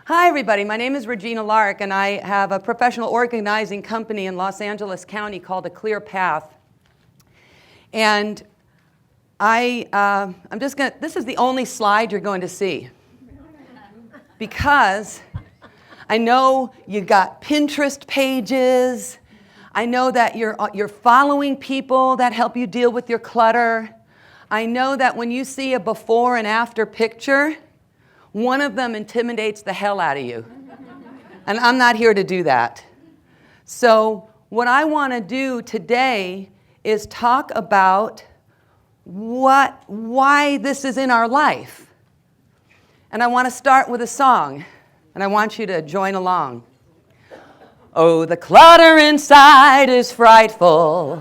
Hi, everybody. My name is Regina Lark, and I have a professional organizing company in Los Angeles County called A Clear Path. And this is the only slide you're going to see. Because I know you got Pinterest pages. I know that you're following people that help you deal with your clutter. I know that when you see a before and after picture, one of them intimidates the hell out of you. And I'm not here to do that. So what I want to do today is talk about why this is in our life. And I want to start with a song, and I want you to join along. Oh, the clutter inside is frightful.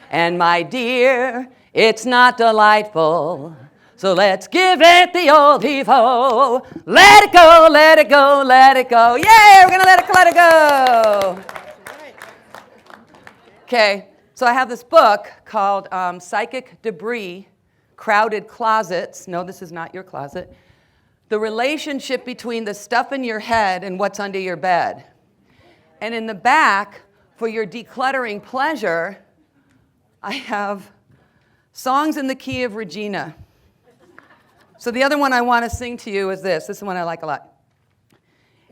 And my dear, it's not delightful. So let's give it the old heave-ho. Let it go, let it go, let it go. Yay, we're going to let it clutter go. Okay, so I have this book called Psychic Debris, Crowded Closets. No, this is not your closet. The relationship between the stuff in your head and what's under your bed. And in the back, for your decluttering pleasure, I have songs in the key of Regina. So the other one I want to sing to you is this. This is one I like a lot.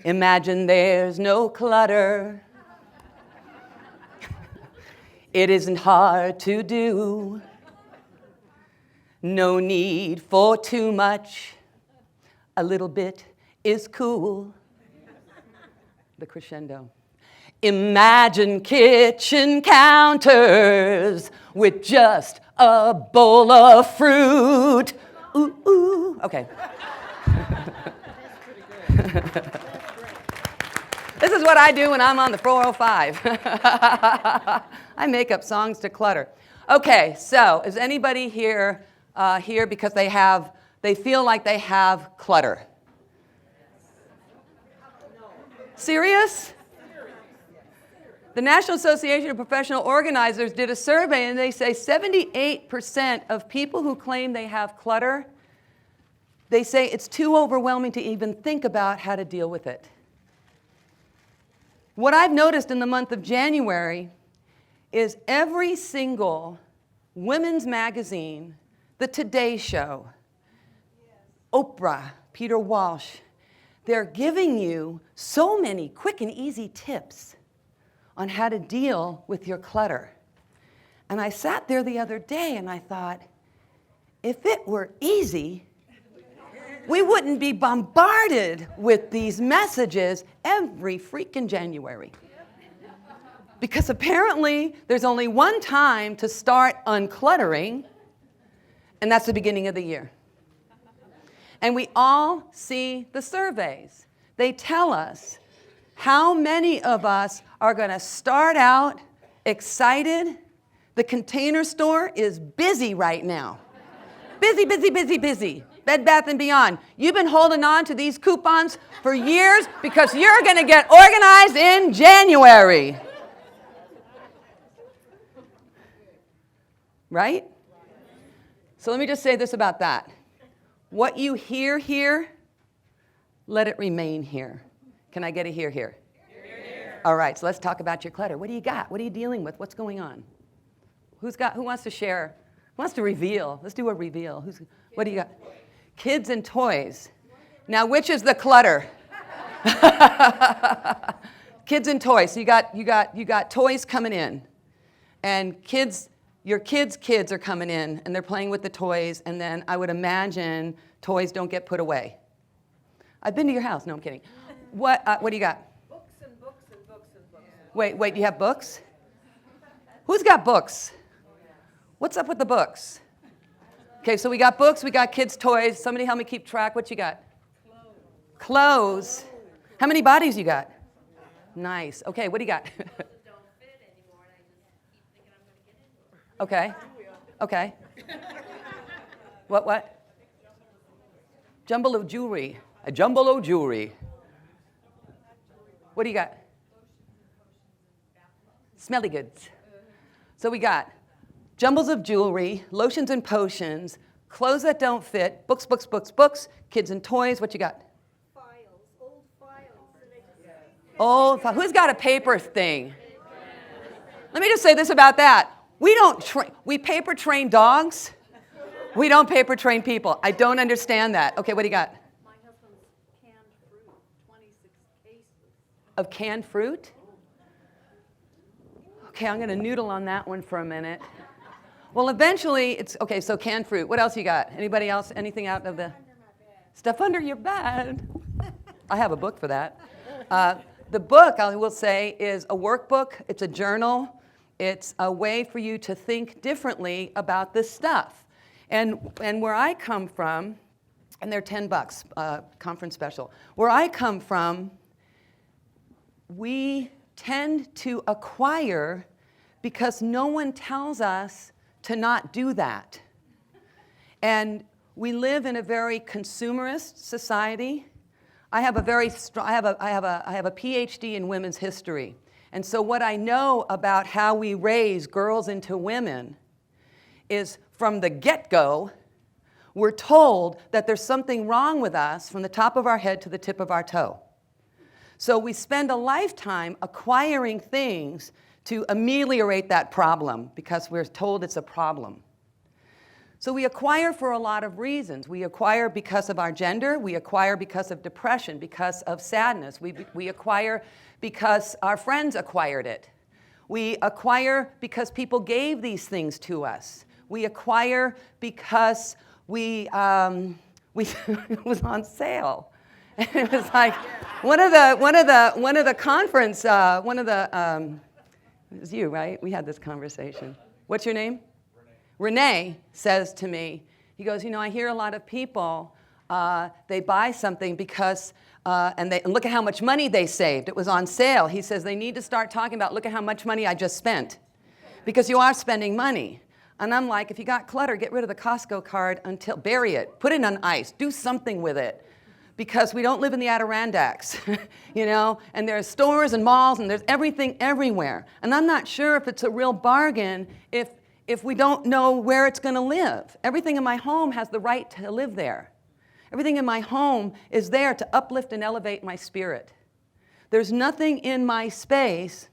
Imagine there's no clutter. It isn't hard to do. No need for too much. A little bit is cool. The crescendo. Imagine kitchen counters with just a bowl of fruit. Ooh, ooh. Okay. This is what I do when I'm on the 405. I make up songs to clutter. Okay, so is anybody here because they feel like they have clutter? Serious? The National Association of Professional Organizers did a survey, and they say 78% of people who claim they have clutter, they say it's too overwhelming to even think about how to deal with it. What I've noticed in the month of January is every single women's magazine, the Today Show, Oprah, Peter Walsh, they're giving you so many quick and easy tips on how to deal with your clutter. And I sat there the other day and I thought, if it were easy, we wouldn't be bombarded with these messages every freaking January. Because apparently there's only one time to start uncluttering, and that's the beginning of the year. And we all see the surveys. They tell us how many of us are going to start out excited. The Container Store is busy right now. Busy, busy, busy, busy. Bed Bath & Beyond. You've been holding on to these coupons for years because you're going to get organized in January. Right? So let me just say this about that. What you hear here, let it remain here. Can I get a hear here? Hear, hear. All right, so let's talk about your clutter. What do you got? What are you dealing with? What's going on? Who wants to share? Who wants to reveal? Let's do a reveal. What do you got? Kids and toys. Now, which is the clutter? Kids and toys. So you got toys coming in. And your kids are coming in, and they're playing with the toys, and then I would imagine toys don't get put away. I've been to your house. No, I'm kidding. What do you got? Books and books and books and books. Wait, you have books? Who's got books? What's up with the books? Okay, so we got books, we got kids' toys. Somebody help me keep track. What you got? Clothes. How many bodies you got? Nice. Okay, what do you got? Don't fit anymore, and I just keep thinking I'm going to get into it. Okay. What? Jumble of jewelry. A jumble of jewelry. What do you got? Smelly goods. So we got jumbles of jewelry, lotions and potions, clothes that don't fit, books, kids and toys. What you got? Files Who's got a paper thing? Let me just say this about that. We paper train dogs. We don't paper train people. I don't understand that. Okay, what do you got? My husband's canned fruit, 26 cases. Of canned fruit? Okay, I'm going to noodle on that one for a minute. Well, eventually, okay, so canned fruit. What else you got? Anybody else? Anything out of the... Stuff under your bed. I have a book for that. The book, I will say, is a workbook. It's a journal. It's a way for you to think differently about this stuff. And where I come from, and they're $10, conference special. Where I come from, we tend to acquire because no one tells us to not do that. And we live in a very consumerist society. I have a PhD in women's history. And so what I know about how we raise girls into women is from the get-go, we're told that there's something wrong with us from the top of our head to the tip of our toe. So we spend a lifetime acquiring things to ameliorate that problem because we're told it's a problem. So we acquire for a lot of reasons. We acquire because of our gender. We acquire because of depression, because of sadness. We acquire because our friends acquired it. We acquire because people gave these things to us. We acquire because it was on sale. And it was like it was you, right? We had this conversation. What's your name? Renee says to me, he goes, I hear a lot of people, they buy something because, and look at how much money they saved. It was on sale. He says they need to start talking about, look at how much money I just spent. Because you are spending money. And I'm like, if you got clutter, get rid of the Costco card bury it, put it on ice, do something with it. Because we don't live in the Adirondacks, and there's stores and malls and there's everything everywhere. And I'm not sure if it's a real bargain if we don't know where it's going to live. Everything in my home has the right to live there. Everything in my home is there to uplift and elevate my spirit. There's nothing in my space,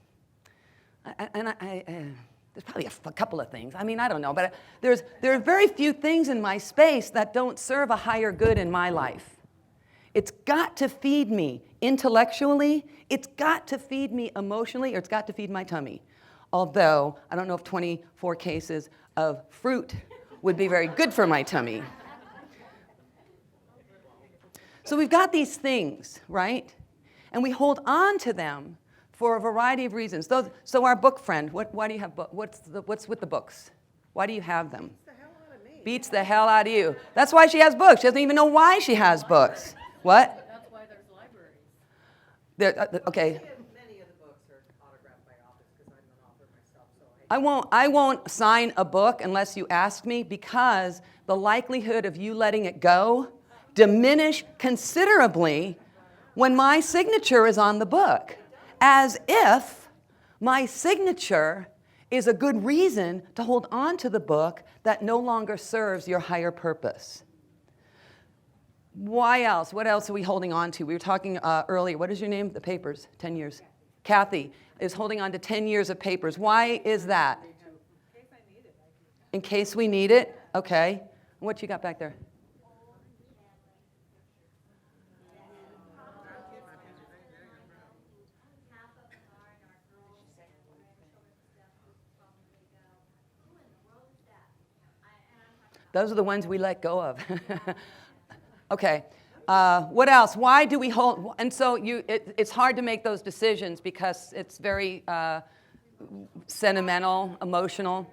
and there's probably a couple of things. I don't know, but there are very few things in my space that don't serve a higher good in my life. It's got to feed me intellectually, it's got to feed me emotionally, or it's got to feed my tummy. Although, I don't know if 24 cases of fruit would be very good for my tummy. So we've got these things, right? And we hold on to them for a variety of reasons. So our book friend, why do you have what's with the books? Why do you have them? Beats the hell out of you. That's why she has books. She doesn't even know why she has books. What? That's why there's libraries. Okay. Many of the books are autographed by authors because I'm an author myself. So I won't sign a book unless you ask me, because the likelihood of you letting it go diminish considerably when my signature is on the book, as if my signature is a good reason to hold on to the book that no longer serves your higher purpose. Why else? What else are we holding on to? We were talking earlier. What is your name? The papers. 10 years. Kathy is holding on to 10 years of papers. Why is that? In case we need it. Okay. What you got back there? Those are the ones we let go of. Okay. What else? Why do we hold? And so it's hard to make those decisions because it's very sentimental, emotional.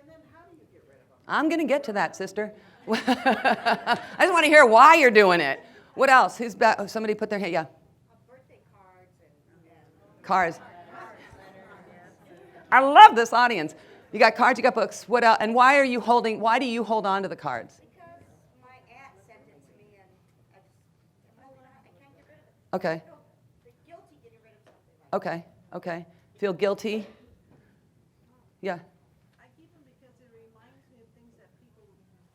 and then how do you get rid of them? I'm going to get to that, sister. I just want to hear why you're doing it. What else? Who's back? Oh, somebody put their hand. Yeah. Birthday cards and Cards. I love this audience. You got cards, you got books. What else? And why do you hold on to the cards? because my aunt sent it to me and I can't get rid of it. Okay. The guilty getting rid of something. Okay. Feel guilty? Yeah. I keep them because it reminds me of things that people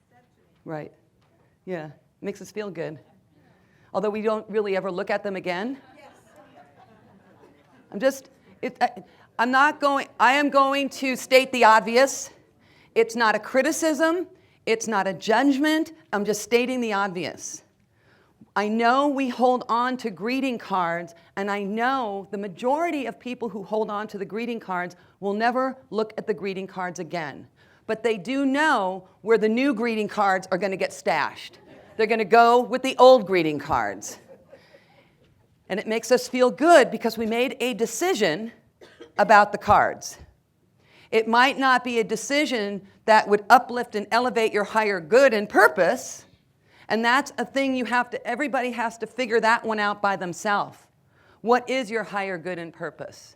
said to me. Right. Yeah. Makes us feel good. although we don't really ever look at them again. I am going to state the obvious. It's not a criticism. It's not a judgment. I'm just stating the obvious. I know we hold on to greeting cards, and I know the majority of people who hold on to the greeting cards will never look at the greeting cards again. But they do know where the new greeting cards are going to get stashed. They're going to go with the old greeting cards. And it makes us feel good because we made a decision about the cards. It might not be a decision that would uplift and elevate your higher good and purpose, and that's a thing everybody has to figure that one out by themselves. What is your higher good and purpose?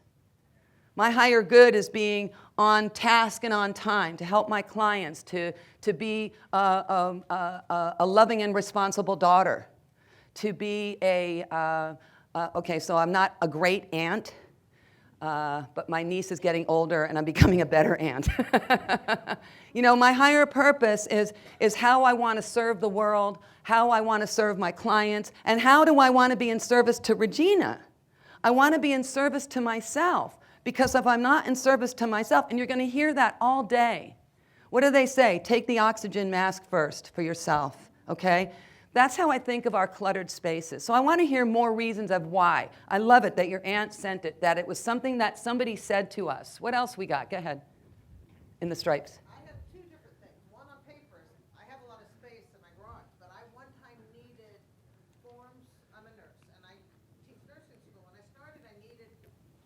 My higher good is being on task and on time to help my clients, to be a loving and responsible daughter, to be okay, so I'm not a great aunt, but my niece is getting older and I'm becoming a better aunt. My higher purpose is how I want to serve the world, how I want to serve my clients, and how do I want to be in service to Regina? I want to be in service to myself, because if I'm not in service to myself, and you're going to hear that all day, what do they say? Take the oxygen mask first for yourself, okay? That's how I think of our cluttered spaces. So I want to hear more reasons of why. I love it that your aunt sent it, that it was something that somebody said to us. What else we got? Go ahead. In the stripes. I have two different things. One on papers. I have a lot of space in my garage, but I one time needed forms. I'm a nurse, and I teach nursing school. When I started, I needed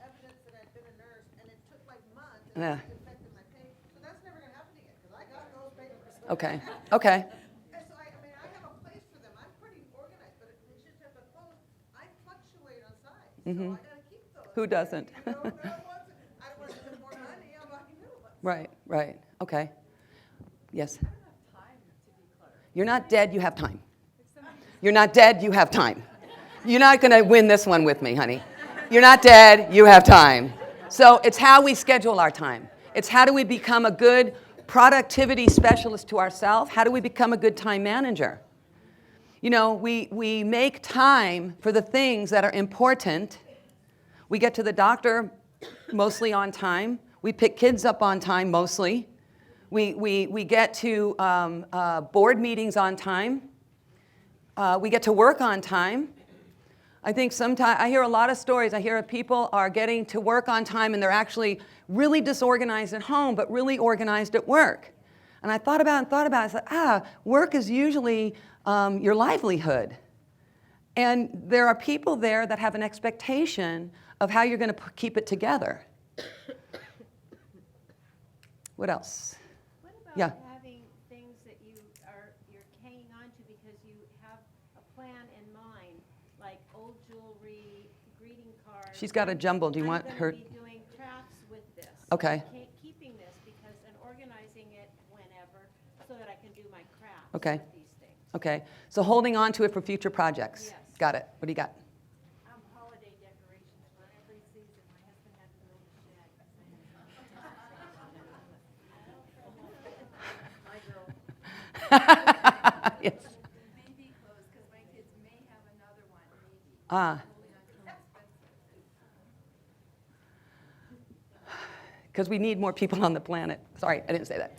evidence that I'd been a nurse, and it took like months, and Yeah. it affected my pay. So that's never going to happen again, because I got those papers. Okay. Okay. And so I mean, I have a place for them. I'm pretty organized, but it's just at the phone. I fluctuate on size, so I got to keep those. Who doesn't? I don't want to spend more money. I'm like, no. Right. Okay. Yes? You're not dead, you have time. You're not dead, you have time. You're not going to win this one with me, honey. You're not dead, you have time. So it's how we schedule our time. It's how do we become a good productivity specialist to ourselves? How do we become a good time manager? We make time for the things that are important. We get to the doctor mostly on time. We pick kids up on time mostly. We get to board meetings on time. We get to work on time. I think sometimes I hear a lot of stories. I hear people are getting to work on time and they're actually really disorganized at home, but really organized at work. And I thought about it. I said, work is usually your livelihood. And there are people there that have an expectation of how you're going to keep it together. What else? What Yeah. about having things that you're hanging on to because you have a plan in mind, like old jewelry, greeting cards? She's got a jumble. Do you want her? I'm going to be doing crafts with this. Okay. Keeping this and organizing it whenever so that I can do my crafts Okay. with these things. Okay. So holding on to it for future projects. Yes. Got it. What do you got? Holiday decorations for every season. My husband had to build a shed. Yes. Baby clothes, because my kids may have another one, maybe. Ah. Because we need more people on the planet. Sorry, I didn't say that.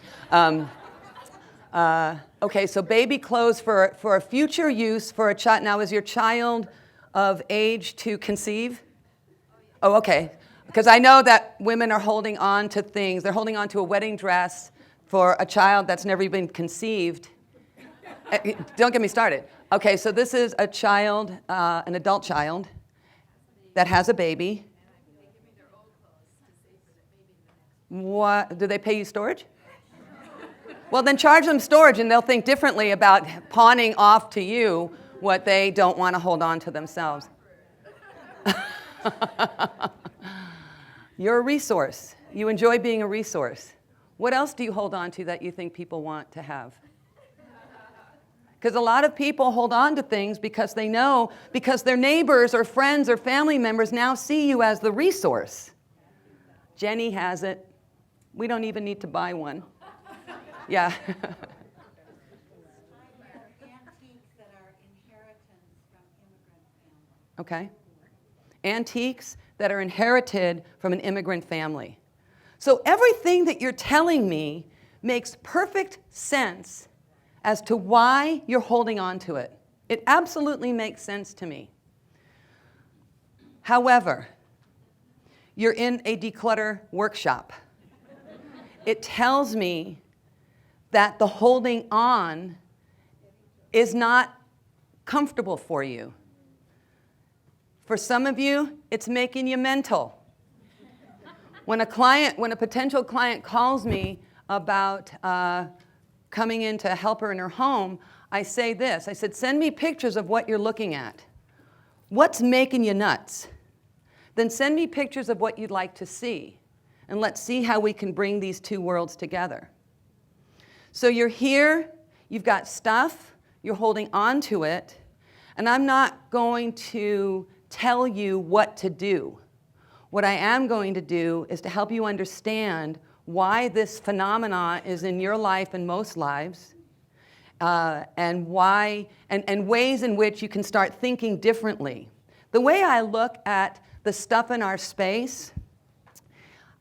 Okay, so baby clothes for a future use for a child. Now, is your child of age to conceive? Oh, okay. Because I know that women are holding on to things. They're holding on to a wedding dress for a child that's never even conceived. Don't get me started. Okay, so this is a child, an adult child, that has a baby. What? Do they pay you storage? Well, then charge them storage, and they'll think differently about pawning off to you what they don't want to hold on to themselves. You're a resource. You enjoy being a resource. What else do you hold on to that you think people want to have? Because a lot of people hold on to things because they know, because their neighbors or friends or family members now see you as the resource. Jenny has it. We don't even need to buy one. Yeah. I have antiques that are inheritance from okay? Antiques that are inherited from an immigrant family. So everything that you're telling me makes perfect sense as to why you're holding on to it. It absolutely makes sense to me. However, you're in a declutter workshop. It tells me that the holding on is not comfortable for you. For some of you, it's making you mental. When a potential client calls me about coming in to help her in her home, I say this. I said, send me pictures of what you're looking at. What's making you nuts? Then send me pictures of what you'd like to see. And let's see how we can bring these two worlds together. So you're here, you've got stuff, you're holding on to it, and I'm not going to tell you what to do. What I am going to do is to help you understand why this phenomena is in your life and most lives, and ways in which you can start thinking differently. The way I look at the stuff in our space,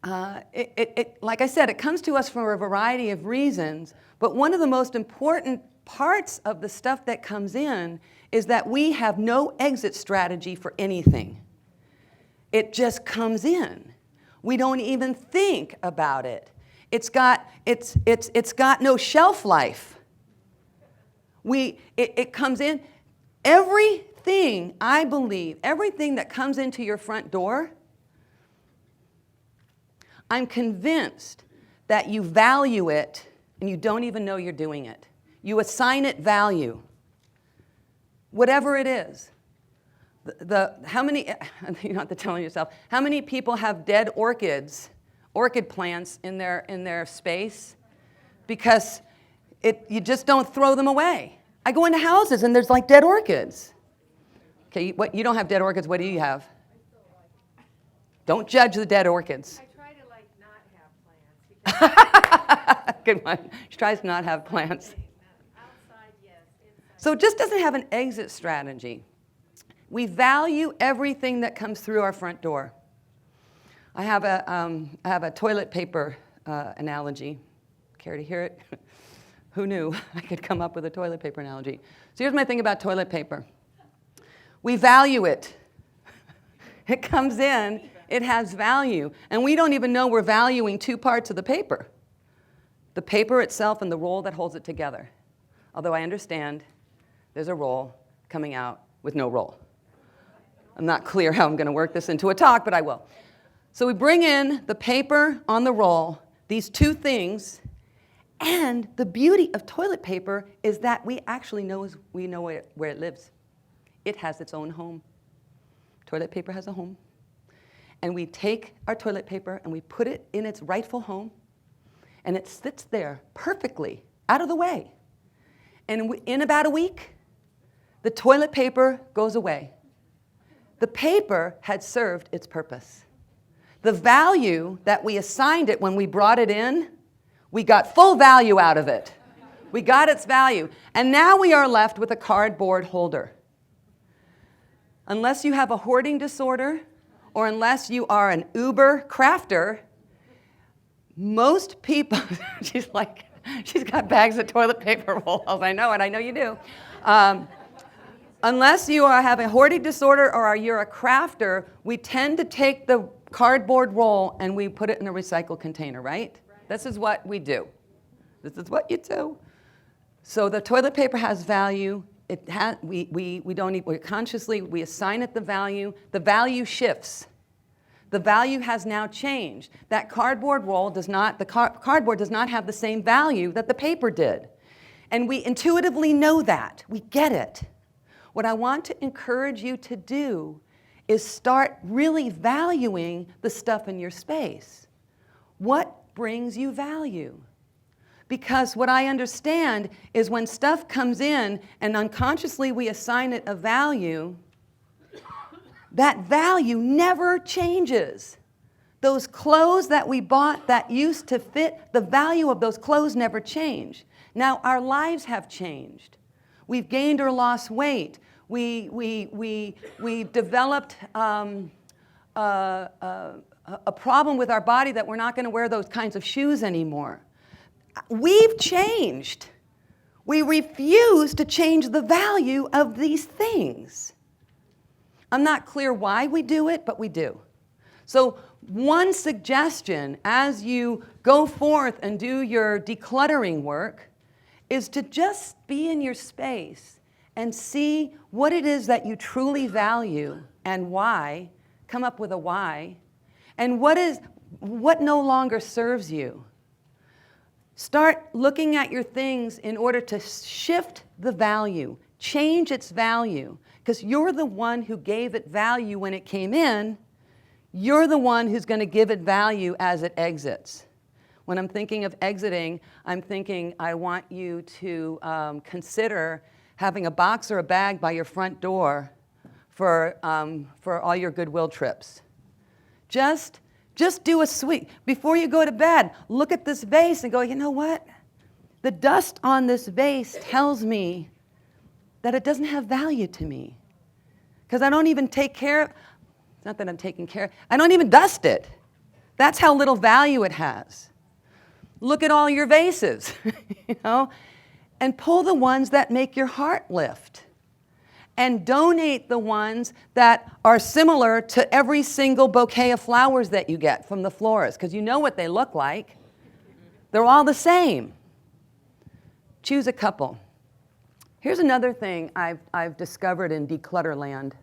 like I said, it comes to us for a variety of reasons, but one of the most important parts of the stuff that comes in is that we have no exit strategy for anything. It just comes in. We don't even think about it. It's got no shelf life. It comes in. Everything, I believe, everything that comes into your front door, I'm convinced that you value it and you don't even know you're doing it. You assign it value, whatever it is. How many, you don't have to tell yourself, how many people have dead orchid plants in their space because you just don't throw them away? I go into houses and there's like dead orchids. Okay, you don't have dead orchids, what do you have? Don't judge the dead orchids. I try to like not have plants. Good one. She tries to not have plants. Outside, yes. Inside. So it just doesn't have an exit strategy. We value everything that comes through our front door. I have a toilet paper analogy. Care to hear it? Who knew I could come up with a toilet paper analogy? So here's my thing about toilet paper. We value it. It comes in, it has value, and we don't even know we're valuing two parts of the paper. The paper itself and the roll that holds it together. Although I understand there's a roll coming out with no roll. I'm not clear how I'm going to work this into a talk, but I will. So we bring in the paper on the roll, these two things, and the beauty of toilet paper is that we actually know where it lives. It has its own home. Toilet paper has a home. And we take our toilet paper and we put it in its rightful home, and it sits there perfectly, out of the way. And in about a week, the toilet paper goes away. The paper had served its purpose. The value that we assigned it when we brought it in, we got full value out of it. We got its value. And now we are left with a cardboard holder. Unless you have a hoarding disorder, or unless you are an uber crafter, most people, she's got bags of toilet paper rolls. I know it, I know you do. Unless you have a hoarding disorder or you're a crafter, we tend to take the cardboard roll and we put it in a recycle container, right? This is what we do. This is what you do. So the toilet paper has value. We consciously assign it the value. The value shifts. The value has now changed. That cardboard roll cardboard does not have the same value that the paper did. And we intuitively know that. We get it. What I want to encourage you to do is start really valuing the stuff in your space. What brings you value? Because what I understand is when stuff comes in and unconsciously we assign it a value, that value never changes. Those clothes that we bought that used to fit, the value of those clothes never change. Now our lives have changed. We've gained or lost weight. We developed a problem with our body that we're not going to wear those kinds of shoes anymore. We've changed. We refuse to change the value of these things. I'm not clear why we do it, but we do. So one suggestion as you go forth and do your decluttering work is to just be in your space and see what it is that you truly value and why. Come up with a why. And what no longer serves you. Start looking at your things in order to shift the value, change its value, because you're the one who gave it value when it came in. You're the one who's going to give it value as it exits. When I'm thinking of exiting, I'm thinking I want you to consider having a box or a bag by your front door for all your Goodwill trips. Just do a sweep. Before you go to bed, look at this vase and go, you know what? The dust on this vase tells me that it doesn't have value to me. Because I don't even take care of, it's not that I'm taking care, I don't even dust it. That's how little value it has. Look at all your vases, you know, and pull the ones that make your heart lift. And donate the ones that are similar to every single bouquet of flowers that you get from the florist, because you know what they look like. They're all the same. Choose a couple. Here's another thing I've discovered in Clutterland.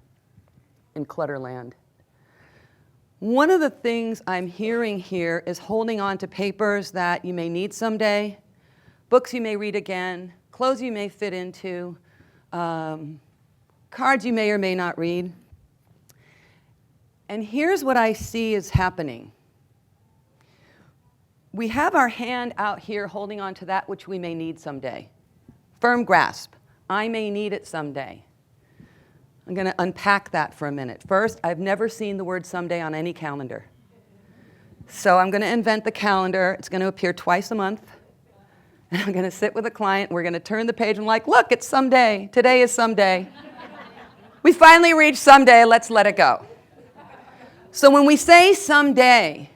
One of the things I'm hearing here is holding on to papers that you may need someday, books you may read again, clothes you may fit into, cards you may or may not read. And here's what I see is happening. We have our hand out here holding on to that which we may need someday. Firm grasp. I may need it someday. I'm going to unpack that for a minute. First, I've never seen the word someday on any calendar. So I'm going to invent the calendar. It's going to appear twice a month. And I'm going to sit with a client. And we're going to turn the page and like, look, it's someday. Today is someday. We finally reached someday, let's let it go. So when we say someday,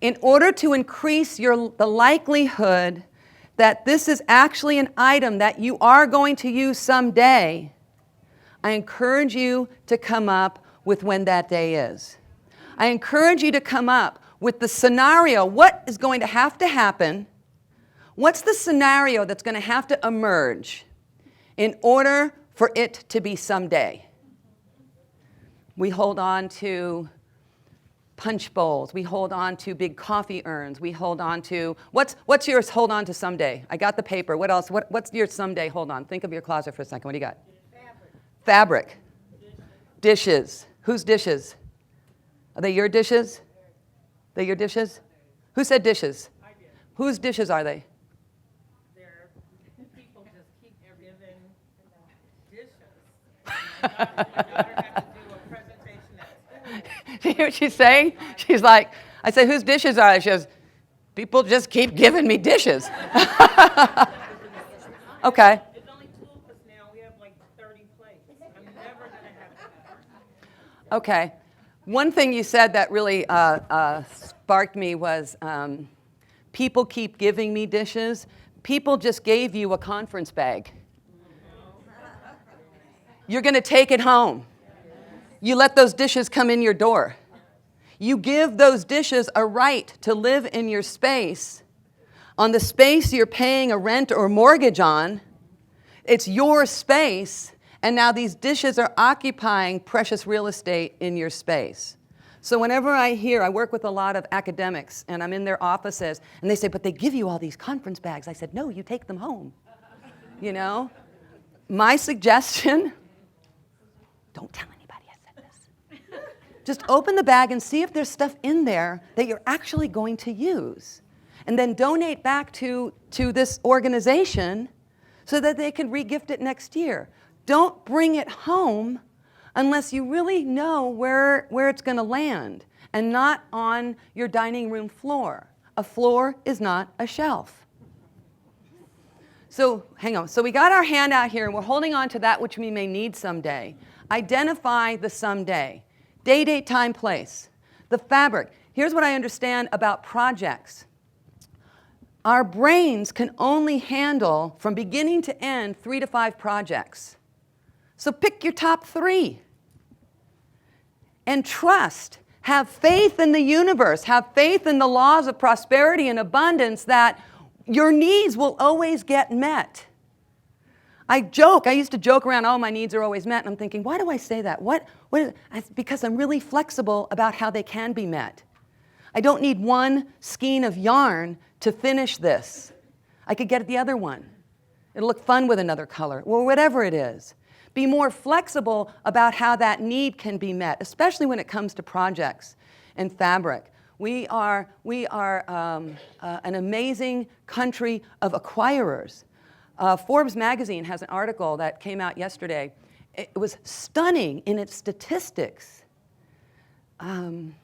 in order to increase the likelihood that this is actually an item that you are going to use someday, I encourage you to come up with when that day is. I encourage you to come up with the scenario. What is going to have to happen? What's the scenario that's going to have to emerge in order for it to be someday? We hold on to punch bowls. We hold on to big coffee urns. We hold on to, what's yours hold on to someday? I got the paper. What else? What's your someday hold on? Think of your closet for a second. What do you got? Fabric. Dishes. Whose dishes? Are they your dishes? They your dishes? Who said dishes? I did. Whose dishes are they? There, people just keep giving dishes. My daughter had to do a presentation at school. Do you hear what she's saying? She's like, I say, whose dishes are they? She goes, people just keep giving me dishes. Okay. It's only 2 of us now. We have like 30 plates. I'm never going to have that. Okay. One thing you said that really sparked me was people keep giving me dishes. People just gave you a conference bag. You're going to take it home. You let those dishes come in your door. You give those dishes a right to live in your space. On the space you're paying a rent or mortgage on, it's your space, and now these dishes are occupying precious real estate in your space. So whenever I work with a lot of academics, and I'm in their offices, and they say, but they give you all these conference bags. I said, no, you take them home. You know? My suggestion, don't tell anybody I said this. Just open the bag and see if there's stuff in there that you're actually going to use. And then donate back to this organization so that they can re-gift it next year. Don't bring it home unless you really know where it's going to land and not on your dining room floor. A floor is not a shelf. So hang on. So we got our hand out here, and we're holding on to that which we may need someday. Identify the someday. Day, date, time, place. The fabric. Here's what I understand about projects. Our brains can only handle, from beginning to end, 3 to 5 projects. So pick your top 3. And trust. Have faith in the universe. Have faith in the laws of prosperity and abundance that your needs will always get met. I used to joke around, oh, my needs are always met. And I'm thinking, why do I say that? What is it? Because I'm really flexible about how they can be met. I don't need one skein of yarn to finish this. I could get the other one. It'll look fun with another color, or whatever it is. Be more flexible about how that need can be met, especially when it comes to projects and fabric. We are an amazing country of acquirers. Forbes magazine has an article that came out yesterday. It was stunning in its statistics. The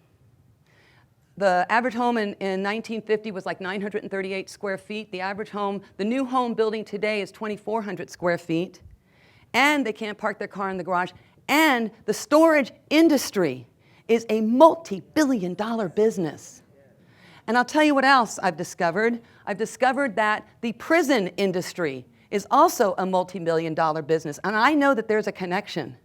average home in 1950 was like 938 square feet. The average home, the new home building today is 2,400 square feet. And they can't park their car in the garage. And the storage industry is a multi-billion-dollar business. And I'll tell you what else I've discovered. I've discovered that the prison industry is also a multi-million-dollar business. And I know that there's a connection.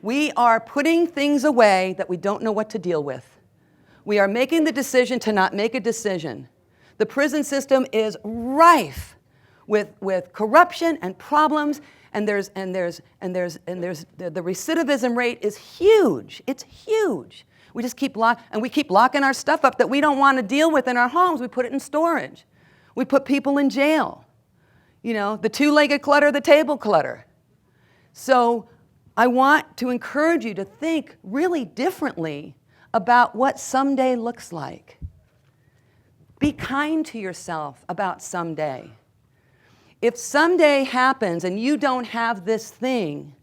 We are putting things away that we don't know what to deal with. We are making the decision to not make a decision. The prison system is rife with corruption and problems. And the recidivism rate is huge. It's huge. We just keep locking our stuff up that we don't want to deal with in our homes. We put it in storage. We put people in jail. You know, the 2-legged clutter, the table clutter. So I want to encourage you to think really differently about what someday looks like. Be kind to yourself about someday. If someday happens and you don't have this thing,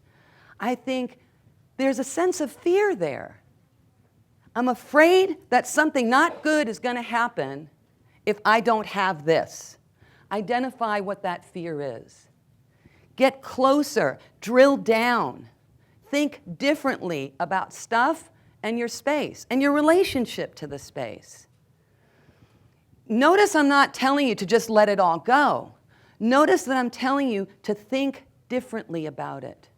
I think there's a sense of fear there. I'm afraid that something not good is going to happen if I don't have this. Identify what that fear is. Get closer, drill down. Think differently about stuff and your space and your relationship to the space. Notice I'm not telling you to just let it all go. Notice that I'm telling you to think differently about it.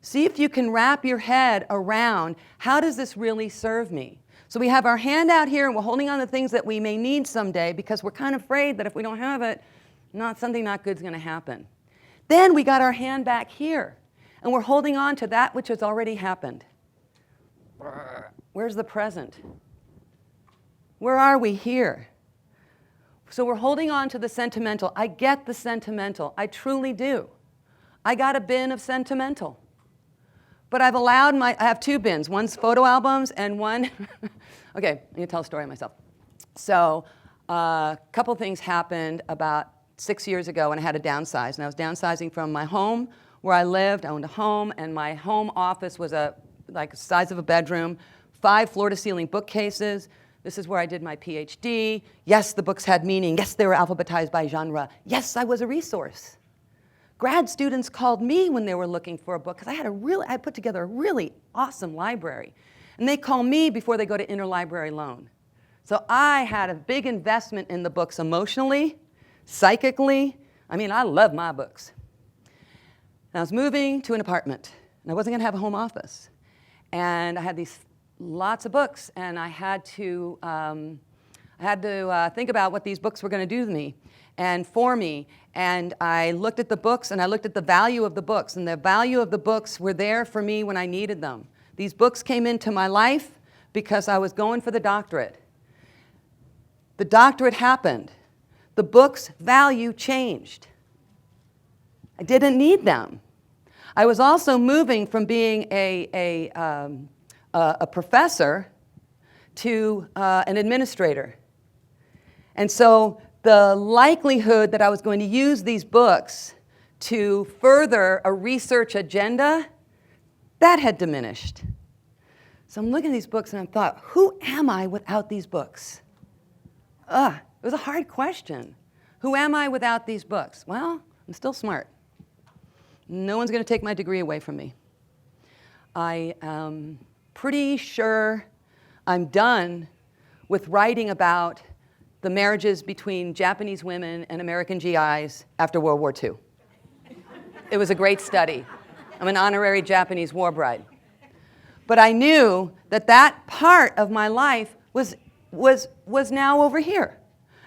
See if you can wrap your head around, how does this really serve me? So we have our hand out here and we're holding on to things that we may need someday because we're kind of afraid that if we don't have it, something not good is going to happen. Then we got our hand back here and we're holding on to that which has already happened. Where's the present? Where are we here? So we're holding on to the sentimental. I get the sentimental. I truly do. I got a bin of sentimental. But I've allowed I have 2 bins. One's photo albums and one, okay, I'm going to tell a story of myself. So a couple things happened about 6 years ago when I had to downsize. And I was downsizing from my home where I lived. I owned a home, and my home office was like the size of a bedroom, 5 floor-to-ceiling bookcases. This is where I did my PhD. Yes, the books had meaning. Yes, they were alphabetized by genre. Yes, I was a resource. Grad students called me when they were looking for a book because I put together a really awesome library. And they call me before they go to interlibrary loan. So I had a big investment in the books emotionally, psychically. I mean, I love my books. And I was moving to an apartment, and I wasn't going to have a home office. And I had lots of books, and I had to think about what these books were going to do to me and for me. And I looked at the books, and I looked at the value of the books, and the value of the books were there for me when I needed them. These books came into my life because I was going for the doctorate. The doctorate happened. The book's value changed. I didn't need them. I was also moving from being a professor to an administrator. And so the likelihood that I was going to use these books to further a research agenda, that had diminished. So I'm looking at these books and I thought, who am I without these books? It was a hard question. Who am I without these books? Well, I'm still smart. No one's going to take my degree away from me. I am pretty sure I'm done with writing about the marriages between Japanese women and American GIs after World War II. It was a great study. I'm an honorary Japanese war bride. But I knew that that part of my life was now over here.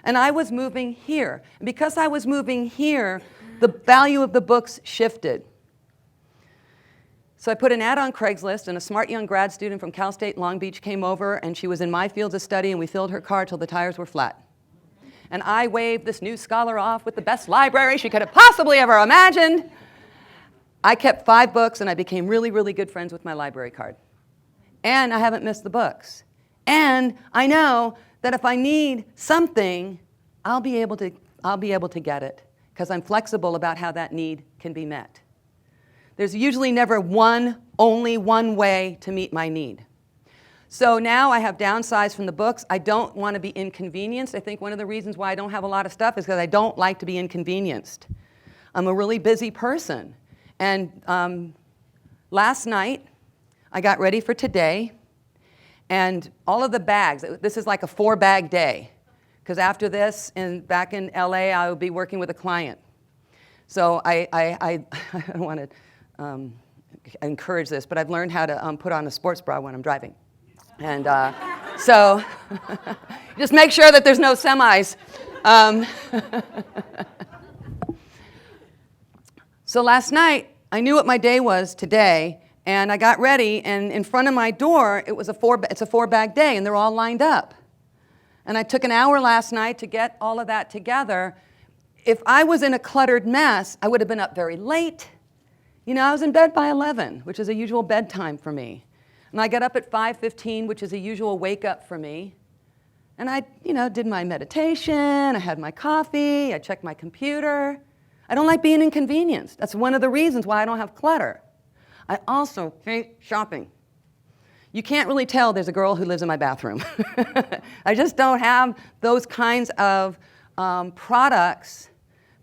And I was moving here. And because I was moving here, the value of the books shifted. So I put an ad on Craigslist, and a smart young grad student from Cal State Long Beach came over, and she was in my fields of study, and we filled her car till the tires were flat. And I waved this new scholar off with the best library she could have possibly ever imagined. I kept 5 books, and I became really, really good friends with my library card. And I haven't missed the books. And I know that if I need something, I'll be able to get it, because I'm flexible about how that need can be met. There's usually never only one way to meet my need. So now I have downsized from the books. I don't want to be inconvenienced. I think one of the reasons why I don't have a lot of stuff is because I don't like to be inconvenienced. I'm a really busy person. And last night, I got ready for today, and all of the bags, this is like a 4-bag day, because after this, and back in LA, I will be working with a client. So I don't want to encourage this, but I've learned how to put on a sports bra when I'm driving. And so just make sure that there's no semis. So last night, I knew what my day was today, and I got ready, and in front of my door, it's a 4-bag day, and they're all lined up. And I took an hour last night to get all of that together. If I was in a cluttered mess, I would have been up very late. You know, I was in bed by 11, which is a usual bedtime for me. And I got up at 5:15, which is a usual wake up for me. And I, did my meditation, I had my coffee, I checked my computer. I don't like being inconvenienced. That's one of the reasons why I don't have clutter. I also hate shopping. You can't really tell there's a girl who lives in my bathroom. I just don't have those kinds of products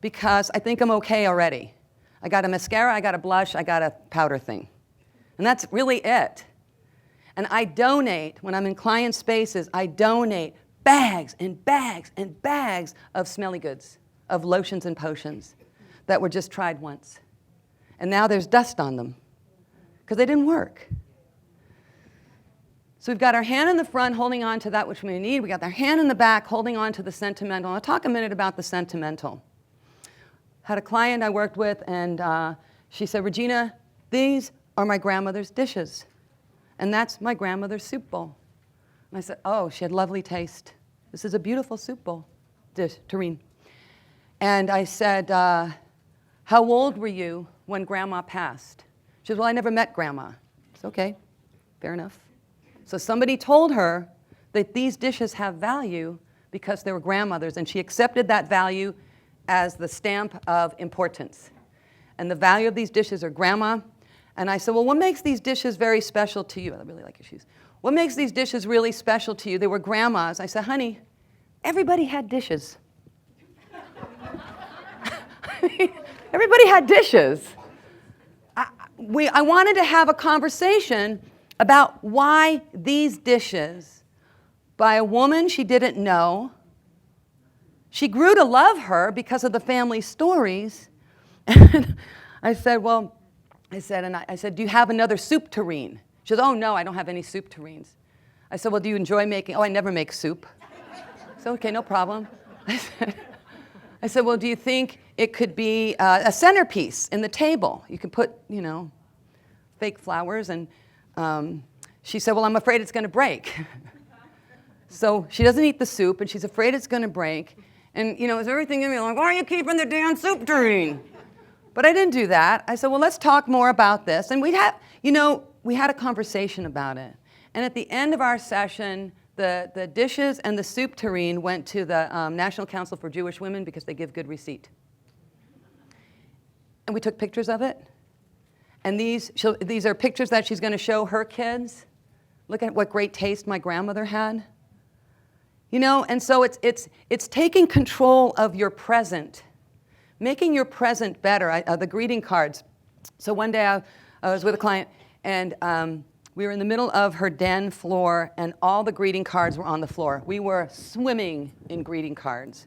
because I think I'm okay already. I got a mascara, I got a blush, I got a powder thing. And that's really it. And I donate, when I'm in client spaces, I donate bags and bags and bags of smelly goods, of lotions and potions that were just tried once. And now there's dust on them because they didn't work. So we've got our hand in the front holding on to that which we need. We got our hand in the back holding on to the sentimental. I'll talk a minute about the sentimental. Had a client I worked with, and she said, Regina, these are my grandmother's dishes. And that's my grandmother's soup bowl. And I said, oh, she had lovely taste. This is a beautiful soup bowl dish, tureen. And I said, how old were you when Grandma passed? She said, well, I never met Grandma. It's okay, fair enough. So somebody told her that these dishes have value because they were grandmothers, and she accepted that value as the stamp of importance. And the value of these dishes are grandma. And I said, well, what makes these dishes very special to you? I really like your shoes. What makes these dishes really special to you? They were grandma's. I said, honey, everybody had dishes. Everybody had dishes. I wanted to have a conversation about why these dishes, by a woman she didn't know. She grew to love her because of the family stories. And I said, do you have another soup tureen? She said, oh, no, I don't have any soup tureens. I said, well, do you enjoy making, oh, I never make soup. I said, okay, no problem. I said, well, do you think it could be a centerpiece in the table? You could put, fake flowers. And she said, well, I'm afraid it's going to break. So she doesn't eat the soup, and she's afraid it's going to break. And, is everything going to be like, why are you keeping the damn soup tureen? But I didn't do that. I said, well, let's talk more about this. And we had a conversation about it. And at the end of our session, the dishes and the soup tureen went to the National Council for Jewish Women because they give good receipt. And we took pictures of it. And these are pictures that she's going to show her kids. Look at what great taste my grandmother had. You know, and so it's taking control of your present, making your present better. The greeting cards. So one day I was with a client, and we were in the middle of her den floor, and all the greeting cards were on the floor. We were swimming in greeting cards.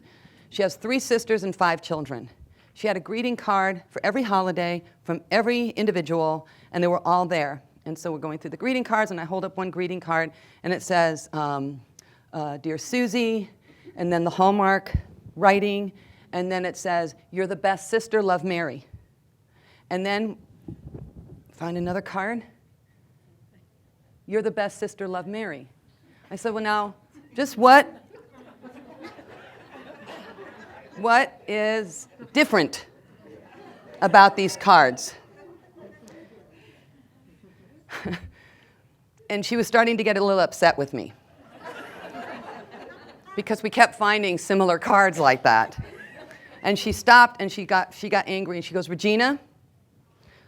She has 3 sisters and 5 children. She had a greeting card for every holiday from every individual, and they were all there. And so we're going through the greeting cards, and I hold up one greeting card, and it says, Dear Susie, and then the Hallmark writing, and then it says, you're the best sister, love Mary. And then find another card. You're the best sister, love Mary. I said, well, now, just what is different about these cards? And she was starting to get a little upset with me because we kept finding similar cards like that. And she stopped and she got angry, and she goes, Regina,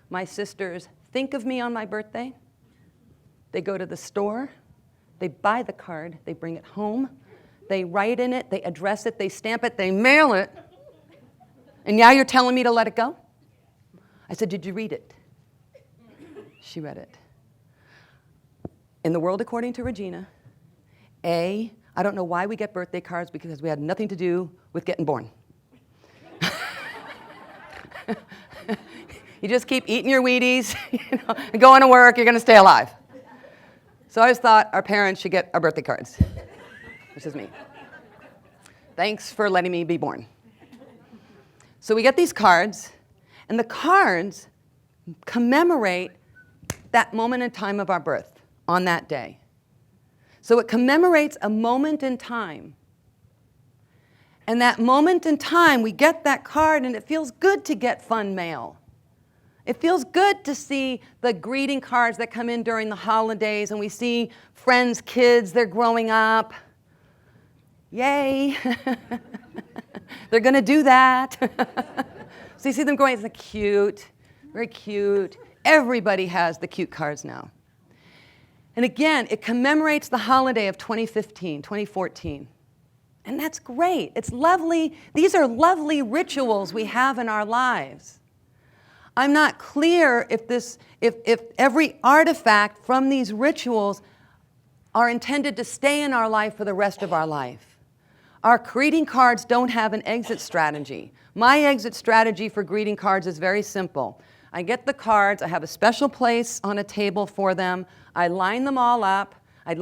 my sisters think of me on my birthday. They go to the store, they buy the card, they bring it home, they write in it, they address it, they stamp it, they mail it, and now you're telling me to let it go? I said, did you read it? She read it. In the world according to Regina, I don't know why we get birthday cards, because we had nothing to do with getting born. You just keep eating your Wheaties, and going to work, you're going to stay alive. So I always thought our parents should get our birthday cards, which is me. Thanks for letting me be born. So we get these cards, and the cards commemorate that moment in time of our birth on that day. So it commemorates a moment in time. And that moment in time, we get that card, and it feels good to get fun mail. It feels good to see the greeting cards that come in during the holidays, and we see friends' kids, they're growing up. Yay. They're going to do that. So you see them growing, it's cute, very cute. Everybody has the cute cards now. And again, it commemorates the holiday of 2015, 2014. And that's great. It's lovely. These are lovely rituals we have in our lives. I'm not clear if every artifact from these rituals are intended to stay in our life for the rest of our life. Our greeting cards don't have an exit strategy. My exit strategy for greeting cards is very simple. I get the cards, I have a special place on a table for them, I line them all up. I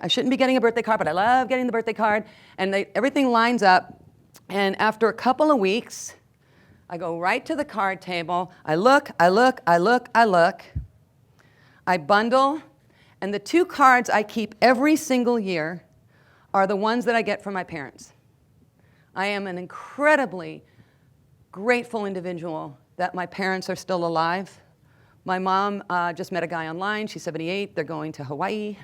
shouldn't be getting a birthday card, but I love getting the birthday card, and everything lines up, and after a couple of weeks, I go right to the card table, I look, I bundle, and the 2 cards I keep every single year are the ones that I get from my parents. I am an incredibly grateful individual that my parents are still alive. My mom just met a guy online, she's 78, they're going to Hawaii.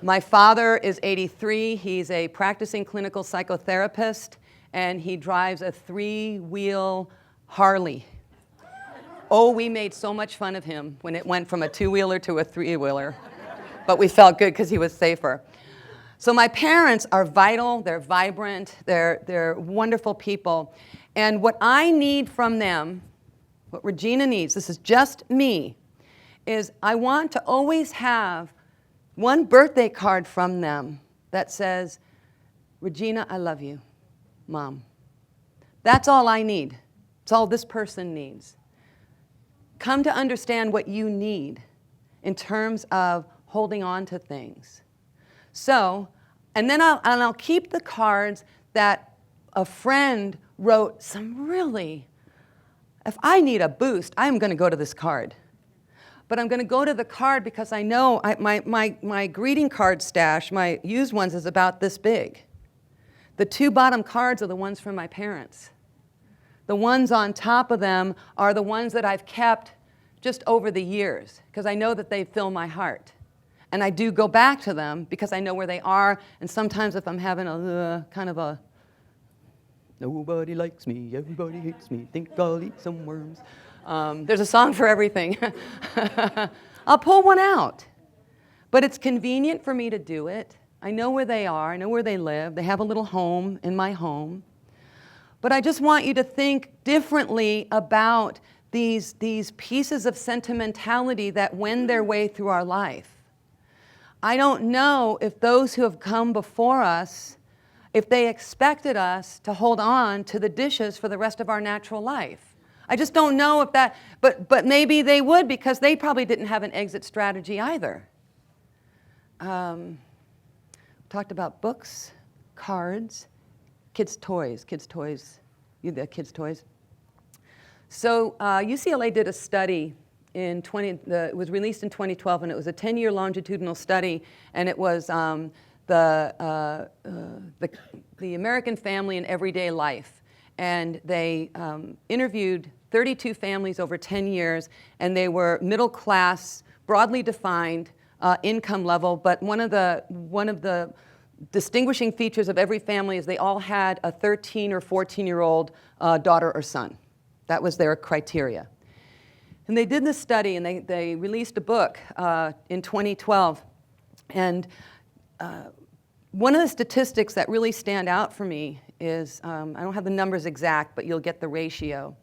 My father is 83, he's a practicing clinical psychotherapist, and he drives a 3-wheel Harley. Oh, we made so much fun of him when it went from a 2-wheeler to a 3-wheeler, but we felt good because he was safer. So my parents are vital, they're vibrant, they're wonderful people, and what I need from them, what Regina needs, this is just me, is I want to always have one birthday card from them that says, Regina, I love you. Mom. That's all I need. It's all this person needs. Come to understand what you need in terms of holding on to things. So, and then I'll keep the cards that a friend wrote some really, if I need a boost, I'm going to go to this card. But I'm going to go to the card because I know my greeting card stash, my used ones, is about this big. The 2 bottom cards are the ones from my parents. The ones on top of them are the ones that I've kept just over the years, because I know that they fill my heart. And I do go back to them because I know where they are, and sometimes if I'm having a kind of a, nobody likes me, everybody hates me, think I'll eat some worms. There's a song for everything. I'll pull one out. But it's convenient for me to do it. I know where they are. I know where they live. They have a little home in my home. But I just want you to think differently about these pieces of sentimentality that wend their way through our life. I don't know if those who have come before us, if they expected us to hold on to the dishes for the rest of our natural life. I just don't know if that, but maybe they would, because they probably didn't have an exit strategy either. Talked about books, cards, kids' toys. The kids' toys. So UCLA did a study it was released in 2012, and it was a 10-year longitudinal study, and it was the American family in everyday life. And they interviewed 32 families over 10 years, and they were middle class, broadly defined income level, but one of the distinguishing features of every family is they all had a 13 or 14-year-old daughter or son. That was their criteria. And they did this study, and they released a book in 2012. And one of the statistics that really stand out for me is, I don't have the numbers exact, but you'll get the ratio,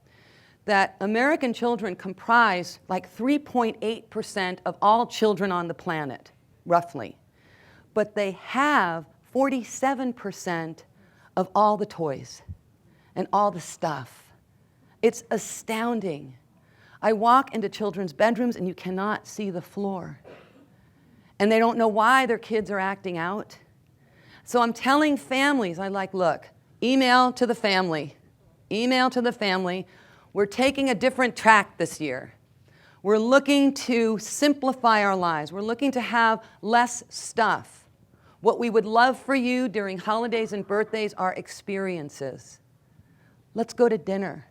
that American children comprise like 3.8% of all children on the planet, roughly. But they have 47% of all the toys and all the stuff. It's astounding. I walk into children's bedrooms and you cannot see the floor. And they don't know why their kids are acting out. So I'm telling families, look, email to the family. We're taking a different track this year. We're looking to simplify our lives. We're looking to have less stuff. What we would love for you during holidays and birthdays are experiences. Let's go to dinner.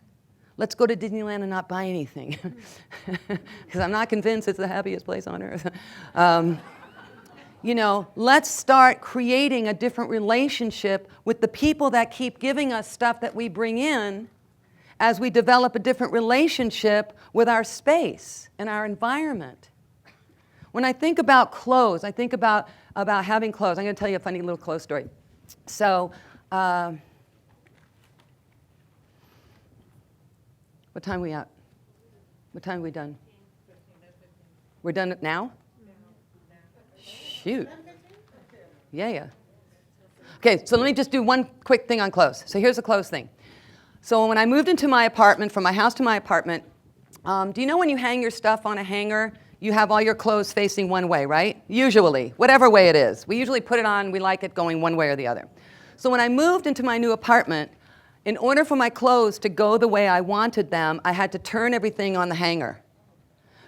Let's go to Disneyland and not buy anything, because I'm not convinced it's the happiest place on earth. Let's start creating a different relationship with the people that keep giving us stuff that we bring in, as we develop a different relationship with our space and our environment. When I think about clothes, I think about having clothes. I'm going to tell you a funny little clothes story. So, what time are we at? What time are we done? We're done now? Shoot. Yeah. Okay, so let me just do one quick thing on clothes. So here's a clothes thing. So when I moved into my apartment, from my house to my apartment, do you know when you hang your stuff on a hanger, you have all your clothes facing one way, right? Usually, whatever way it is. We usually put it on, we like it going one way or the other. So when I moved into my new apartment, in order for my clothes to go the way I wanted them, I had to turn everything on the hanger.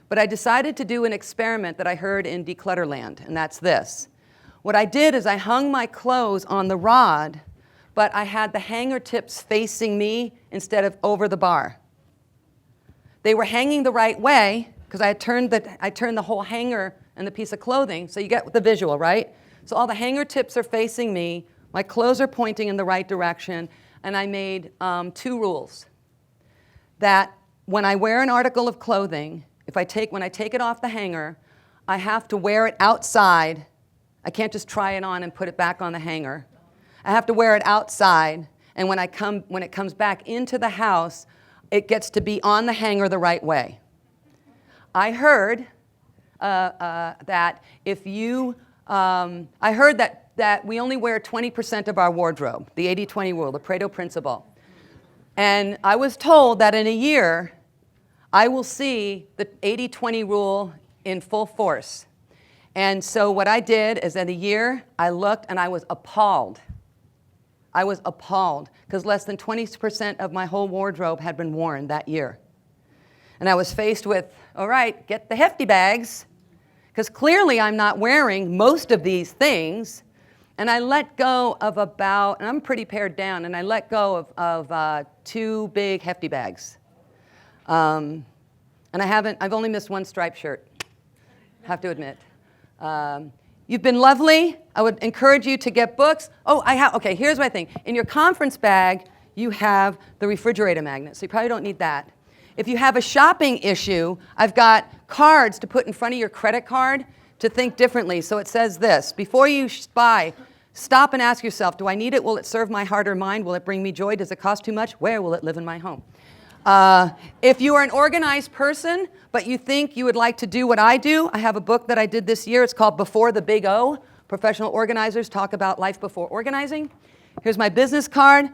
But I decided to do an experiment that I heard in De-Clutter land, and that's this. What I did is I hung my clothes on the rod, but I had the hanger tips facing me instead of over the bar. They were hanging the right way, because I turned the whole hanger and the piece of clothing, so you get the visual, right? So all the hanger tips are facing me, my clothes are pointing in the right direction, and I made 2 rules. That when I wear an article of clothing, when I take it off the hanger, I have to wear it outside. I can't just try it on and put it back on the hanger. I have to wear it outside, and when it comes back into the house, it gets to be on the hanger the right way. I heard that we only wear 20% of our wardrobe, the 80-20 rule, the Pareto principle. And I was told that in a year, I will see the 80-20 rule in full force. And so what I did is in a year, I looked and I was appalled. Because less than 20% of my whole wardrobe had been worn that year. And I was faced with, all right, get the hefty bags, because clearly I'm not wearing most of these things. And I let go of and I'm pretty pared down, and I let go of 2 big hefty bags. And I've only missed 1 striped shirt, have to admit. You've been lovely. I would encourage you to get books. Okay, here's my thing. In your conference bag, you have the refrigerator magnet, so you probably don't need that. If you have a shopping issue, I've got cards to put in front of your credit card to think differently. So it says this: before you buy, stop and ask yourself, do I need it? Will it serve my heart or mind? Will it bring me joy? Does it cost too much? Where will it live in my home? If you are an organized person, but you think you would like to do what I do, I have a book that I did this year. It's called Before the Big O. Professional organizers talk about life before organizing. Here's my business card.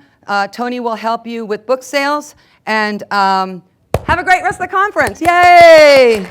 Tony will help you with book sales. And have a great rest of the conference. Yay!